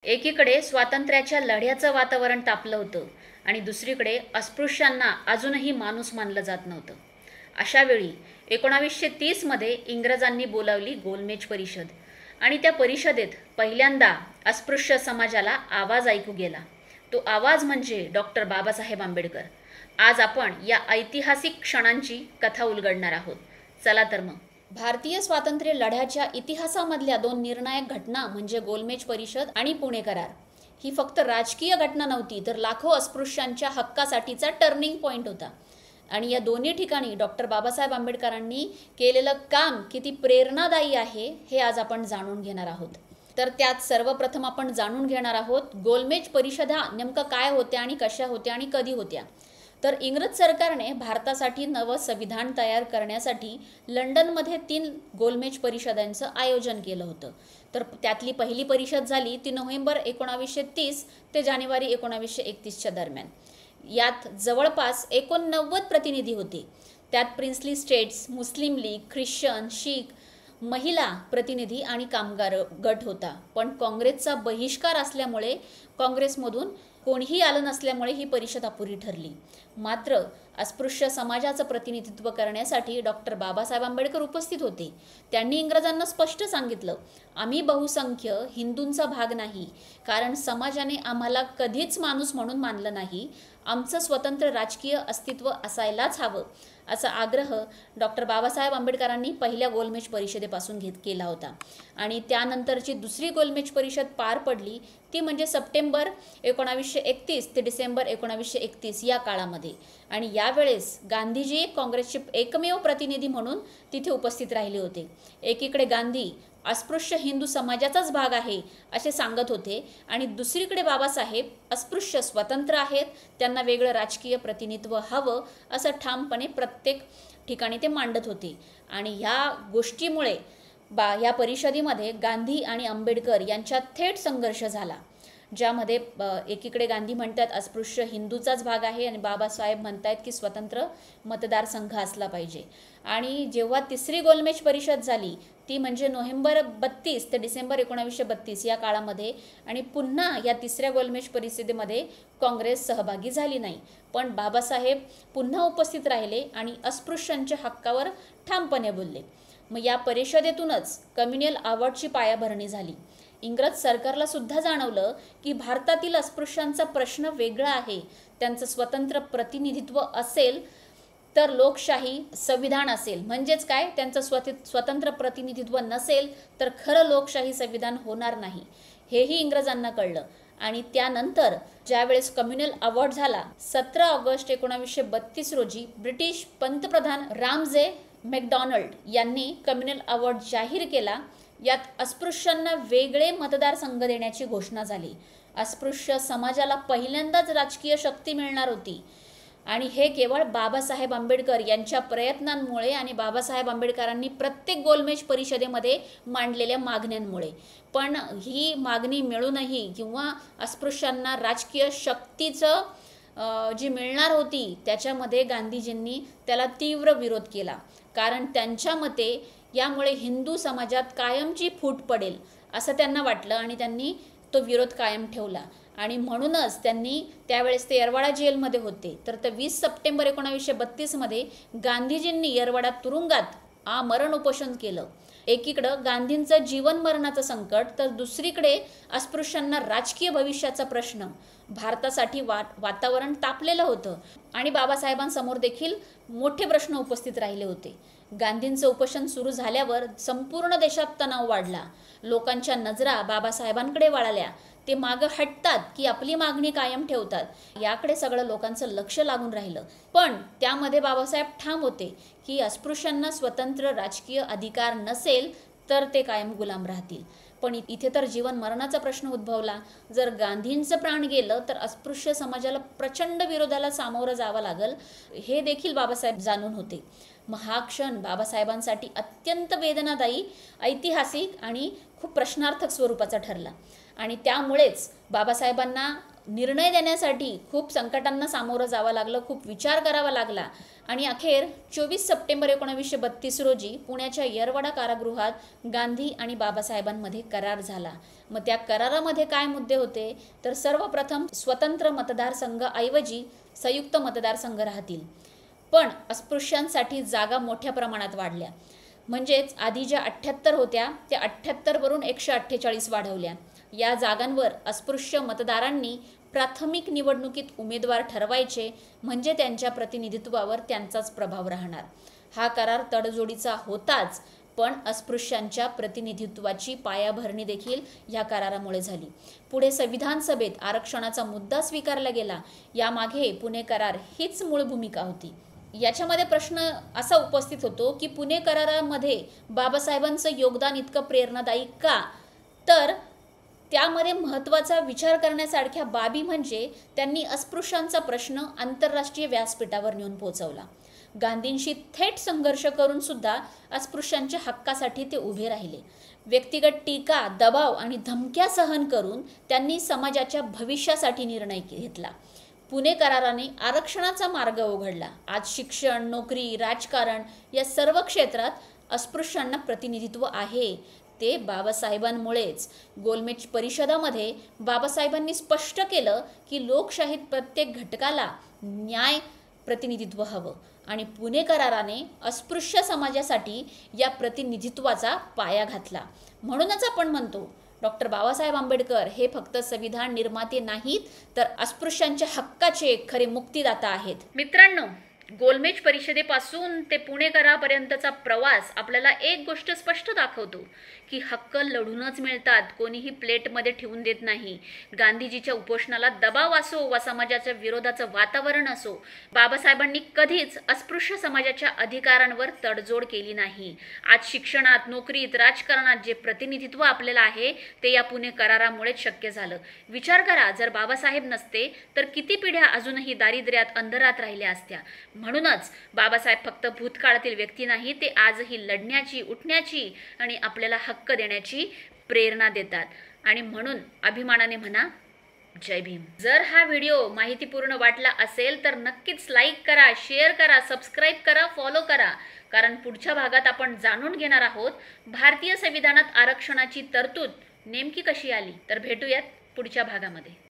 एकीकडे स्वातंत्र्याच्या लढ्याचं वातावरण तापलं होतं आणि दुसरीकडे अस्पृश्यांना अजूनही माणूस मानलं जात नव्हतं. अशावेळी 1930मध्ये इंग्रजांनी बोलावली गोलमेज परिषद आणि त्या परिषदेत पहिल्यांदा अस्पृश्य समाजाला आवाज ऐकू गेला. तो आवाज म्हणजे डॉक्टर बाबासाहेब आंबेडकर. आज आपण या ऐतिहासिक क्षणांची कथा उलगडणार आहोत. चला तर मग. भारतीय स्वातंत्र्य लढ्याच्या इतिहासामधल्या दोन निर्णायक घटना म्हणजे गोलमेज परिषद आणि पुणे करार. ही फक्त राजकीय घटना नव्हती, तर लाखो अस्पृश्यांच्या हक्कासाठीचा टर्निंग पॉईंट होता. आणि या दोन्ही ठिकाणी डॉक्टर बाबासाहेब आंबेडकरांनी केलेलं काम किती प्रेरणादायी आहे हे आज आपण जाणून घेणार आहोत. तर त्यात सर्वप्रथम आपण जाणून घेणार आहोत गोलमेज परिषदा नेमकं काय होत्या आणि कशा होत्या आणि कधी होत्या. तर इंग्रज सरकारने भारतासाठी नवं संविधान तयार करण्यासाठी लंडनमध्ये 3 गोलमेज परिषदांचं आयोजन केलं होतं. तर त्यातली पहिली परिषद झाली ती नोव्हेंबर 1930 ते जानेवारी 1931च्या दरम्यान. यात जवळपास 89 प्रतिनिधी होते. त्यात प्रिन्सली स्टेट्स, मुस्लिम लीग, ख्रिश्चन, शीख, महिला प्रतिनिधी आणि कामगार गट होता. पण काँग्रेसचा बहिष्कार असल्यामुळे काँग्रेसमधून कोणीही आलं नसल्यामुळे ही परिषद अपुरी ठरली. मात्र अस्पृश्य समाजाचं प्रतिनिधित्व करण्यासाठी डॉक्टर बाबासाहेब आंबेडकर उपस्थित होते. त्यांनी इंग्रजांना स्पष्ट सांगितलं, आम्ही बहुसंख्य हिंदूंचा भाग नाही, कारण समाजाने आम्हाला कधीच माणूस म्हणून मानलं नाही. आमचं स्वतंत्र राजकीय अस्तित्व असायलाच हवं, असा आग्रह डॉक्टर बाबासाहेब आंबेडकरांनी पहिल्या गोलमेज परिषदेपासून केला होता. आणि त्यानंतरची दुसरी गोलमेज परिषद पार पडली ती म्हणजे सप्टेंबर 1931 ते डिसेंबर 1931 या काळामध्ये. आणि यावेळेस गांधीजी काँग्रेसचे एकमेव प्रतिनिधी म्हणून तिथे उपस्थित राहिले होते. एकीकडे गांधी अस्पृश्य हिंदू समाजाचाच भाग आहे असे सांगत होते आणि दुसरीकडे बाबासाहेब अस्पृश्य स्वतंत्र आहेत, त्यांना वेगळं राजकीय प्रतिनिधित्व हवं असं ठामपणे प्रत्येक ठिकाणी ते मांडत होते. आणि ह्या गोष्टीमुळे या परिषदेमध्ये गांधी आणि आंबेडकर यांच्यात थेट संघर्ष झाला, ज्यामध्ये एकीकडे गांधी म्हणतात अस्पृश्य हिंदूचाच भाग आहे आणि बाबासाहेब म्हणतात की स्वतंत्र मतदारसंघ असला पाहिजे. आणि जेव्हा तिसरी गोलमेज परिषद झाली ती म्हणजे नोव्हेंबर 32 ते डिसेंबर 1932 या काळामध्ये, आणि पुन्हा या तिसऱ्या गोलमेज परिषदेमध्ये काँग्रेस सहभागी झाली नाही. पण बाबासाहेब पुन्हा उपस्थित राहिले आणि अस्पृश्यांच्या हक्कावर ठामपणे बोलले. मग या परिषदेतूनच कम्युनल अवॉर्डची पायाभरणी झाली. इंग्रज सरकारला सुद्धा जाणवलं की भारतातील अस्पृश्यांचा प्रश्न वेगळा आहे. त्यांचं स्वतंत्र प्रतिनिधित्व असेल तर लोकशाही संविधान असेल, म्हणजेच काय, त्यांचं स्वतंत्र प्रतिनिधित्व नसेल तर खरं लोकशाही संविधान होणार नाही, हेही इंग्रजांना कळलं. आणि त्यानंतर ज्यावेळेस कम्युनल अवॉर्ड झाला 17 ऑगस्ट 1932 रोजी ब्रिटिश पंतप्रधान रामजे मॅकडॉनल्ड यांनी कम्युनल अवॉर्ड जाहीर केला. यात अस्पृश्यांना वेगळे मतदारसंघ देण्याची घोषणा झाली. अस्पृश्य समाजाला पहिल्यांदाच राजकीय शक्ती मिळणार होती आणि हे केवळ बाबासाहेब आंबेडकर यांच्या प्रयत्नांमुळे आणि बाबासाहेब आंबेडकरांनी प्रत्येक गोलमेज परिषदेमध्ये मांडलेल्या मागण्यांमुळे. पण ही मागणी मिळूनही किंवा अस्पृश्यांना राजकीय शक्तीचं जी मिळणार होती त्याच्यामध्ये गांधीजींनी त्याला तीव्र विरोध केला, कारण त्यांच्या मते यामुळे हिंदू समाजात कायमची फूट पडेल असं त्यांना वाटलं आणि त्यांनी तो विरोध कायम ठेवला. आणि म्हणूनच त्यांनी त्यावेळेस ते येरवाडा जेलमध्ये होते. तर 20 सप्टेंबर 1932मध्ये गांधीजींनी येरवाडा तुरुंगात आमरण उपोषण केलं. एकीकडं गांधींचं जीवन मरणाचं संकट, तर दुसरीकडे अस्पृश्यांना राजकीय भविष्याचा प्रश्न. भारतासाठी वातावरण तापलेलं होतं आणि बाबासाहेबांसमोर देखील मोठे प्रश्न उपस्थित राहिले होते. गांधींचं उपोषण सुरू झाल्यावर संपूर्ण देशात तणाव वाढला. लोकांच्या नजरा बाबासाहेबांकडे वळाल्या. ते मागं हटतात की आपली मागणी कायम ठेवतात, याकडे सगळं लोकांचं लक्ष लागून राहिलं. पण त्यामध्ये बाबासाहेब ठाम होते की अस्पृश्यांना स्वतंत्र राजकीय अधिकार नसेल तर ते कायम गुलाम राहतील. पण इथे तर जीवन मरणाचा प्रश्न उद्भवला. जर गांधींचं प्राण गेलं तर अस्पृश्य समाजाला प्रचंड विरोधाला सामोरं जावं लागल, हे देखील बाबासाहेब जाणून होते. मग हा क्षण बाबासाहेबांसाठी अत्यंत वेदनादायी, ऐतिहासिक आणि खूप प्रश्नार्थक स्वरूपाचा ठरला. आणि त्यामुळेच बाबासाहेबांना निर्णय देण्यासाठी खूप संकटांना सामोरं जावं लागलं, खूप विचार करावा लागला आणि अखेर 24 सप्टेंबर 1932 रोजी पुण्याच्या येरवडा कारागृहात गांधी आणि बाबासाहेबांमध्ये करार झाला. मग त्या करारामध्ये काय मुद्दे होते, तर सर्वप्रथम स्वतंत्र मतदारसंघ ऐवजी संयुक्त मतदारसंघ राहतील, पण अस्पृश्यांसाठी जागा मोठ्या प्रमाणात वाढल्या. म्हणजेच आधी ज्या 78 होत्या त्या 78 वरून 148 वाढवल्या. या जागांवर अस्पृश्य मतदारांनी प्राथमिक निवडणुकीत उमेदवार ठरवायचे, म्हणजे त्यांच्या प्रतिनिधित्वावर त्यांचाच प्रभाव राहणार. हा करार तडजोडीचा होताच, पण अस्पृश्यांच्या प्रतिनिधित्वाची पायाभरणी देखील ह्या करारामुळे झाली. पुढे संविधान सभेत आरक्षणाचा मुद्दा स्वीकारला गेला. यामागे पुणे करार हीच मूळ भूमिका होती. याच्यामध्ये प्रश्न असा उपस्थित होतो की पुणे करारामध्ये बाबासाहेबांचं योगदान इतकं प्रेरणादायी का, तर त्यामध्ये महत्त्वाचा विचार करण्यासारख्या बाबी म्हणजे त्यांनी अस्पृश्यांचा प्रश्न आंतरराष्ट्रीय व्यासपीठावर नेऊन पोहोचवला. गांधींशी थेट संघर्ष करून सुद्धा अस्पृश्यांच्या हक्कासाठी ते उभे राहिले. व्यक्तिगत टीका, दबाव आणि धमक्या सहन करून त्यांनी समाजाच्या भविष्यासाठी निर्णय घेतला. पुणे कराराने आरक्षणाचा मार्ग उघडला. आज शिक्षण, नोकरी, राजकारण या सर्व क्षेत्रात अस्पृश्यांना प्रतिनिधित्व आहे, ते बाबासाहेबांमुळेच. गोलमेज परिषदामध्ये बाबासाहेबांनी स्पष्ट केलं की लोकशाहीत प्रत्येक घटकाला न्याय प्रतिनिधित्व हवं आणि पुणे कराराने अस्पृश्य समाजासाठी या प्रतिनिधित्वाचा पाया घातला. म्हणूनच आपण म्हणतो डॉक्टर बाबासाहेब आंबेडकर हे फक्त संविधान निर्माते नाहीत, तर अस्पृश्यांच्या हक्काचे खरे मुक्तिदाता आहेत. मित्रांनो, गोलमेज परिषदेपासून ते पुणे करारापर्यंतचा प्रवास आपल्याला एक गोष्ट स्पष्ट दाखवतो की हक्क लढूनच मिळतात, कोणीही प्लेटमध्ये ठेवून देत नाही. गांधीजीच्या उपोषणाला दबाव असो वा समाजाच्या विरोधाचं वातावरण असो, बाबासाहेबांनी कधीच अस्पृश्य समाजाच्या अधिकारांवर तडजोड केली नाही. आज शिक्षणात, नोकरीत, राजकारणात जे प्रतिनिधित्व आपल्याला आहे ते या पुणे करारामुळेच शक्य झालं. विचार करा, जर बाबासाहेब नसते तर किती पिढ्या अजूनही दारिद्र्यात, अंधारात राहिल्या असत्या. म्हणूनच बाबासाहेब फक्त भूतकाळातील व्यक्ती नाही, ते आजही लढण्याची, उठण्याची आणि आपल्याला हक्क देण्याची प्रेरणा देतात. आणि म्हणून अभिमानाने म्हणा, जय भीम. जर हा व्हिडिओ माहितीपूर्ण वाटला असेल तर नक्कीच लाईक करा, शेअर करा, सबस्क्राईब करा, फॉलो करा, कारण पुढच्या भागात आपण जाणून घेणार आहोत भारतीय संविधानात आरक्षणाची तरतूद नेमकी कशी आली. तर भेटूयात पुढच्या भागामध्ये.